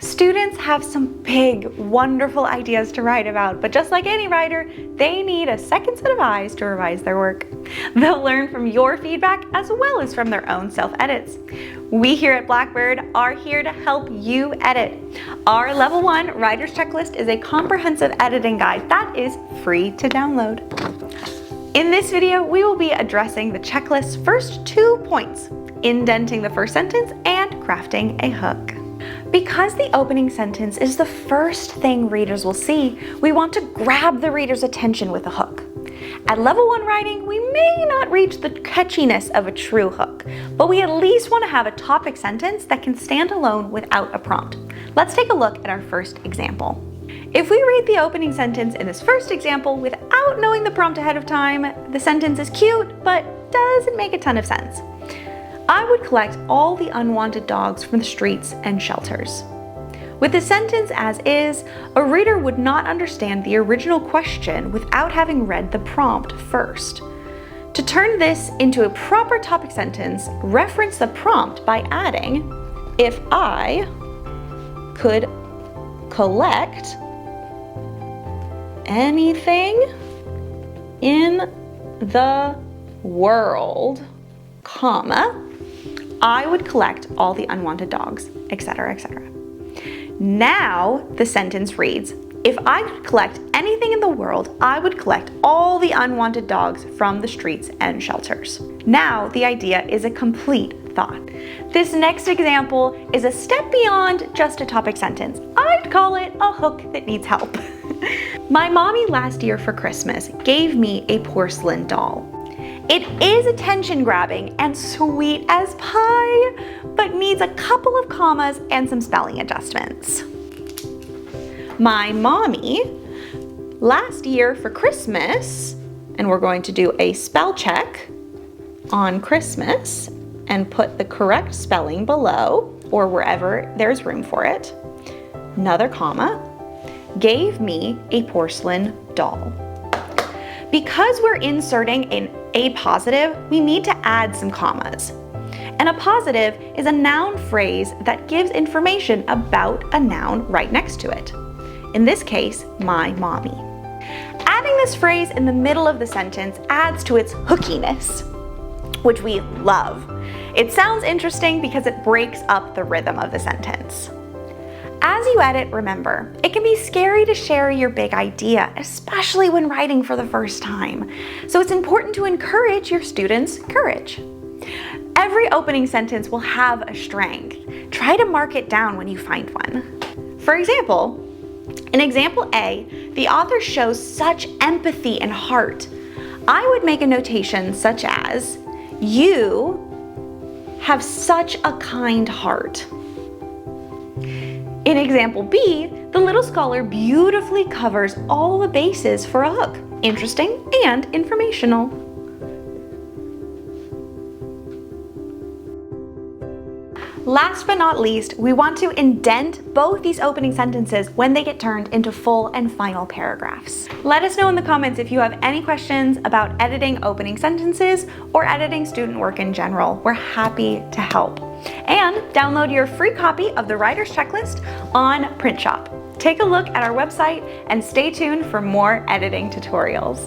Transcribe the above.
Students have some big, wonderful ideas to write about, but just like any writer, they need a second set of eyes to revise their work. They'll learn from your feedback as well as from their own self-edits. We here at Blackbird are here to help you edit. Our Level 1 Writer's Checklist is a comprehensive editing guide that is free to download. In this video, we will be addressing the checklist's first 2 points, indenting the first sentence and crafting a hook. Because the opening sentence is the first thing readers will see, we want to grab the reader's attention with a hook. At Level 1 writing, we may not reach the catchiness of a true hook, but we at least want to have a topic sentence that can stand alone without a prompt. Let's take a look at our first example. If we read the opening sentence in this first example without knowing the prompt ahead of time, the sentence is cute, but doesn't make a ton of sense. I would collect all the unwanted dogs from the streets and shelters. With the sentence as is, a reader would not understand the original question without having read the prompt first. To turn this into a proper topic sentence, reference the prompt by adding, "If I could collect anything in the world, comma, I would collect all the unwanted dogs," etc., etc. Now the sentence reads, "If I could collect anything in the world, I would collect all the unwanted dogs from the streets and shelters." Now the idea is a complete thought. This next example is a step beyond just a topic sentence. I'd call it a hook that needs help. My mommy last year for Christmas gave me a porcelain doll. It is attention-grabbing and sweet as pie, but needs a couple of commas and some spelling adjustments. My mommy, last year for Christmas, and we're going to do a spell check on Christmas and put the correct spelling below or wherever there's room for it, another comma, gave me a porcelain doll. Because we're inserting an A positive, we need to add some commas. And a positive is a noun phrase that gives information about a noun right next to it. In this case, my mommy. Adding this phrase in the middle of the sentence adds to its hookiness, which we love. It sounds interesting because it breaks up the rhythm of the sentence. As you edit, remember, it can be scary to share your big idea, especially when writing for the first time. So it's important to encourage your students' courage. Every opening sentence will have a strength. Try to mark it down when you find one. For example, in example A, the author shows such empathy and heart. I would make a notation such as, "You have such a kind heart." In example B, the little scholar beautifully covers all the bases for a hook, interesting and informational. Last but not least, we want to indent both these opening sentences when they get turned into full and final paragraphs. Let us know in the comments if you have any questions about editing opening sentences or editing student work in general. We're happy to help. And download your free copy of the Writer's Checklist on Print Shop. Take a look at our website and stay tuned for more editing tutorials.